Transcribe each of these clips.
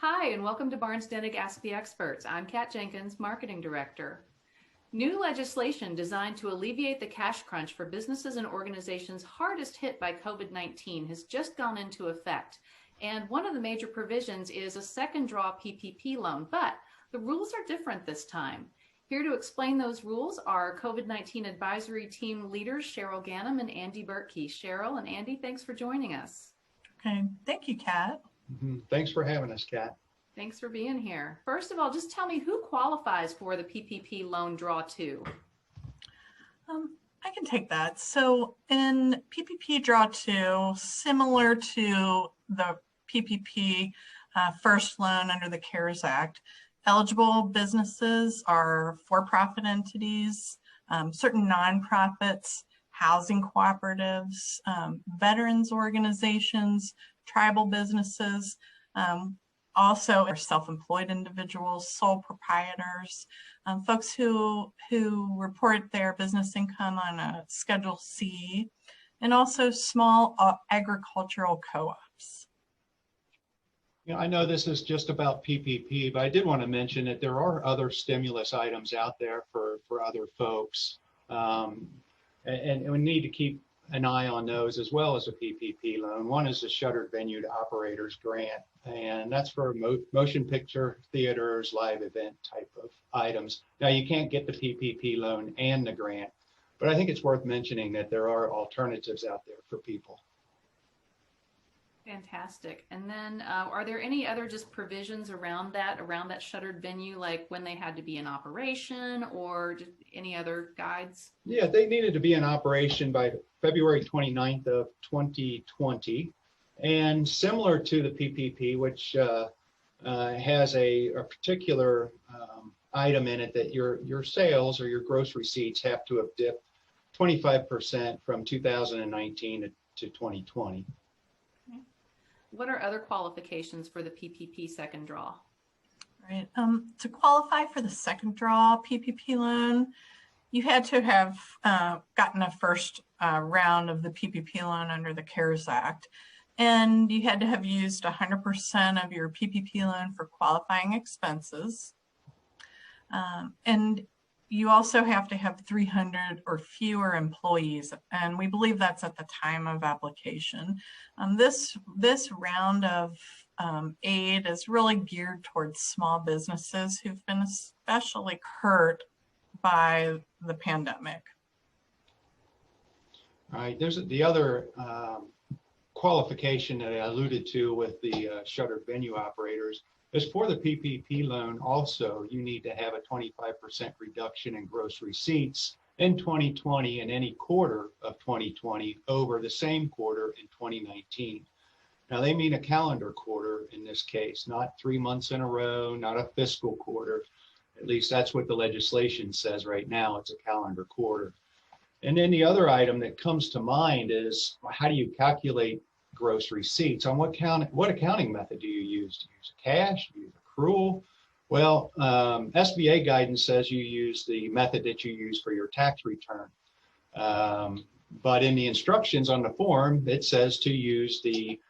Hi, and welcome to Barnes Dennig Ask the Experts. I'm Kat Jenkins, Marketing Director. New legislation designed to alleviate the cash crunch for businesses and organizations hardest hit by COVID-19 has just gone into effect. And one of the major provisions is a second draw PPP loan, but the rules are different this time. Here to explain those rules are COVID-19 Advisory Team leaders Cheryl, Ganim and Andy Bertke. Cheryl and Andy, thanks for joining us. Okay, thank you, Kat. Thanks for having us, Kat. Thanks for being here. First of all, just tell me who qualifies for the PPP loan draw 2? I can take that. So in PPP draw 2, similar to the PPP first loan under the CARES Act, eligible businesses are for-profit entities, certain nonprofits, housing cooperatives, veterans organizations, tribal businesses, also are self-employed individuals, sole proprietors, folks who report their business income on a Schedule C, and also small agricultural co-ops. You know, I know this is just about PPP, but I did want to mention that there are other stimulus items out there for other folks. And we need to keep an eye on those as well as a PPP loan. One is the Shuttered Venue to Operators Grant, and that's for motion picture theaters, live event type of items. Now, you can't get the PPP loan and the grant, but I think it's worth mentioning that there are alternatives out there for people. Fantastic. And then are there any other just provisions around that shuttered venue, like when they had to be in operation or just any other guides? Yeah, they needed to be in operation by February 29th of 2020. And similar to the PPP, which has a particular item in it that your sales or your gross receipts have to have dipped 25% from 2019 to 2020. What are other qualifications for the PPP second draw? Right. To qualify for the second draw PPP loan, you had to have gotten a first round of the PPP loan under the CARES Act, and you had to have used 100% of your PPP loan for qualifying expenses. And you also have to have 300 or fewer employees, and we believe that's at the time of application. This round of aid is really geared towards small businesses who've been especially hurt by the pandemic. All right, there's the other qualification that I alluded to with the shuttered venue operators. As for the PPP loan, also, you need to have a 25% reduction in gross receipts in 2020 and any quarter of 2020 over the same quarter in 2019. Now, they mean a calendar quarter in this case, not 3 months in a row, not a fiscal quarter. At least that's what the legislation says right now. It's a calendar quarter. And then the other item that comes to mind is, how do you calculate gross receipts? On what accounting method do you use? Do you use cash? Do you use accrual? Well, SBA guidance says you use the method that you use for your tax return. But in the instructions on the form, it says to use the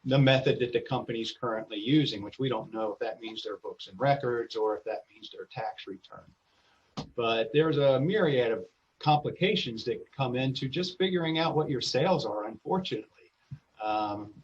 method that the company's currently using, which we don't know if that means their books and records or if that means their tax return. But there's a myriad of complications that come into just figuring out what your sales are, unfortunately.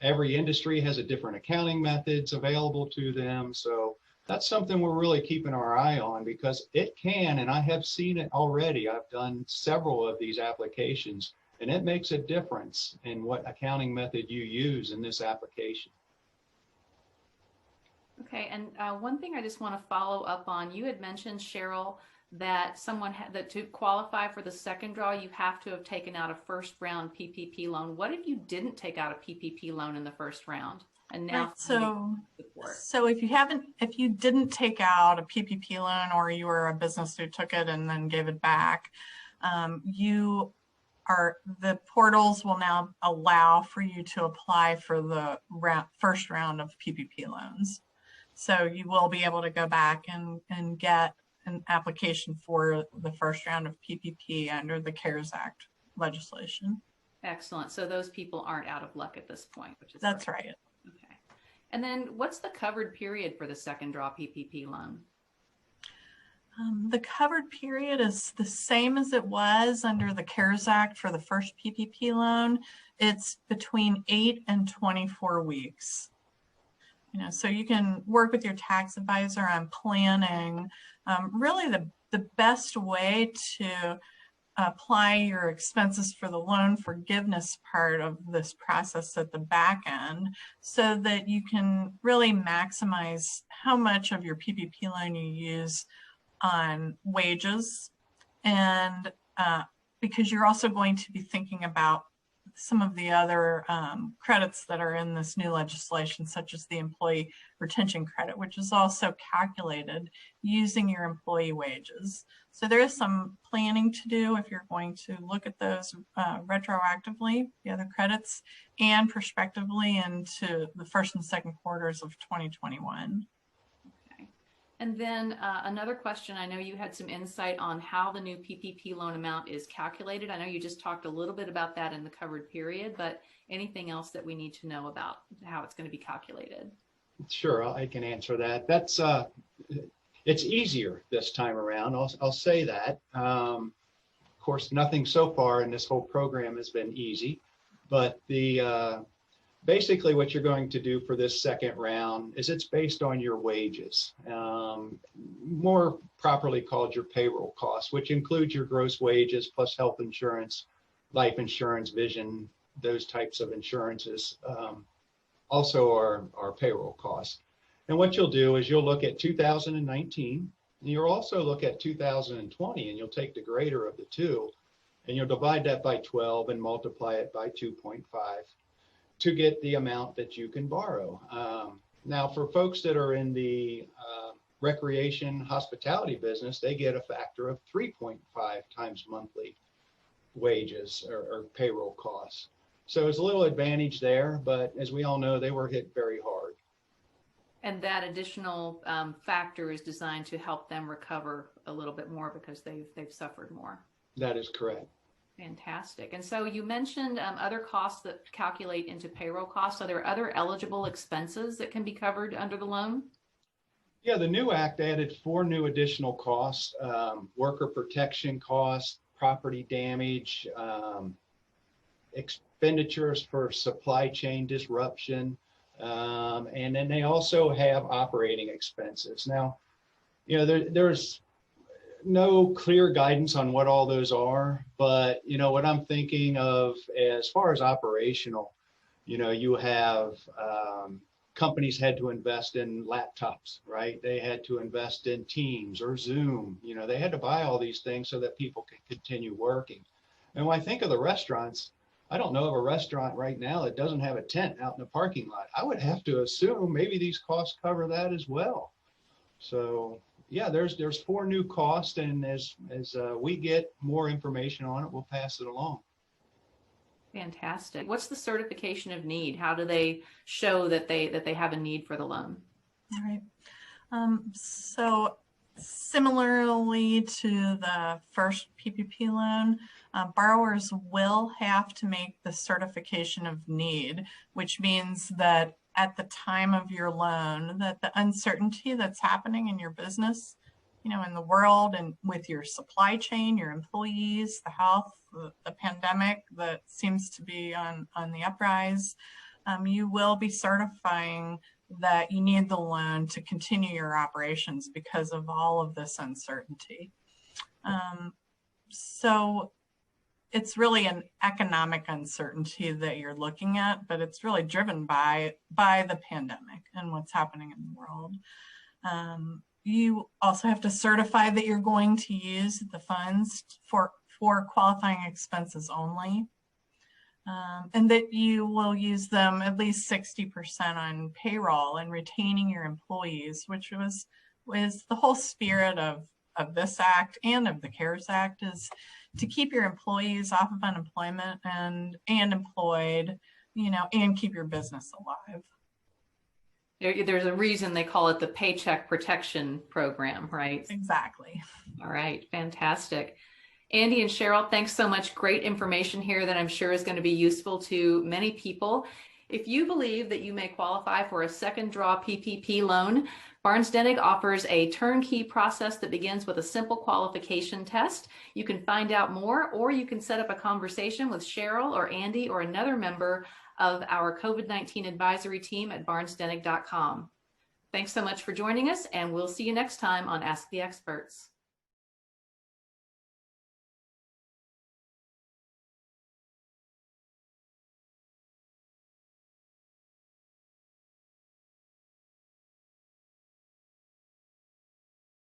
Every industry has a different accounting methods available to them. So that's something we're really keeping our eye on, because it can, and I have seen it already. I've done several of these applications, and it makes a difference in what accounting method you use in this application. Okay, and one thing I just want to follow up on, you had mentioned, Cheryl, that that to qualify for the second draw, you have to have taken out a first round PPP loan. What if you didn't take out a PPP loan in the first round? And now, right, so if you didn't take out a PPP loan, or you were a business who took it and then gave it back, the portals will now allow for you to apply for the first round of PPP loans. So you will be able to go back and get an application for the first round of PPP under the CARES Act legislation. Excellent. So those people aren't out of luck at this point, which is That's right. Okay. And then what's the covered period for the second draw PPP loan? The covered period is the same as it was under the CARES Act for the first PPP loan. It's between 8 and 24 weeks. So you can work with your tax advisor on planning. Really the best way to apply your expenses for the loan forgiveness part of this process at the back end, so that you can really maximize how much of your PPP loan you use on wages, and because you're also going to be thinking about some of the other credits that are in this new legislation, such as the employee retention credit, which is also calculated using your employee wages. So there is some planning to do if you're going to look at those retroactively, the other credits, and prospectively into the first and second quarters of 2021. And then another question, I know you had some insight on how the new PPP loan amount is calculated. I know you just talked a little bit about that in the covered period, but anything else that we need to know about how it's going to be calculated? Sure, I can answer that. That's it's easier this time around. I'll say that. Of course, nothing so far in this whole program has been easy, but the basically what you're going to do for this second round is it's based on your wages, more properly called your payroll costs, which includes your gross wages plus health insurance, life insurance, vision, those types of insurances also are payroll costs. And what you'll do is you'll look at 2019, and you'll also look at 2020, and you'll take the greater of the two, and you'll divide that by 12 and multiply it by 2.5. to get the amount that you can borrow. Now, for folks that are in the recreation hospitality business, they get a factor of 3.5 times monthly wages or payroll costs. So it's a little advantage there, but as we all know, they were hit very hard. And that additional factor is designed to help them recover a little bit more because they've suffered more. That is correct. Fantastic. And so you mentioned other costs that calculate into payroll costs. Are there other eligible expenses that can be covered under the loan? Yeah, the new act added 4 new additional costs: worker protection costs, property damage, expenditures for supply chain disruption, and then they also have operating expenses. Now, there's no clear guidance on what all those are, but what I'm thinking of as far as operational, you have companies had to invest in laptops, right? They had to invest in Teams or Zoom. They had to buy all these things so that people can continue working. And when I think of the restaurants, I don't know of a restaurant right now that doesn't have a tent out in the parking lot. I would have to assume maybe these costs cover that as well. So yeah, there's 4 new costs, and as we get more information on it, we'll pass it along. Fantastic. What's the certification of need? How do they show that they have a need for the loan? All right. So similarly to the first PPP loan, borrowers will have to make the certification of need, which means that at the time of your loan, that the uncertainty that's happening in your business, in the world and with your supply chain, your employees, the health, the pandemic that seems to be on the uprise, you will be certifying that you need the loan to continue your operations because of all of this uncertainty. So it's really an economic uncertainty that you're looking at, but it's really driven by the pandemic and what's happening in the world. You also have to certify that you're going to use the funds for qualifying expenses only, and that you will use them at least 60% on payroll and retaining your employees, which was the whole spirit of this act and of the CARES Act, is to keep your employees off of unemployment and employed, and keep your business alive. There's a reason they call it the Paycheck Protection Program, right? Exactly. All right, fantastic. Andy and Cheryl, thanks so much. Great information here that I'm sure is going to be useful to many people. If you believe that you may qualify for a second draw PPP loan, Barnes-Dennig offers a turnkey process that begins with a simple qualification test. You can find out more, or you can set up a conversation with Cheryl or Andy or another member of our COVID-19 advisory team at barnesdennig.com. Thanks so much for joining us, and we'll see you next time on Ask the Experts.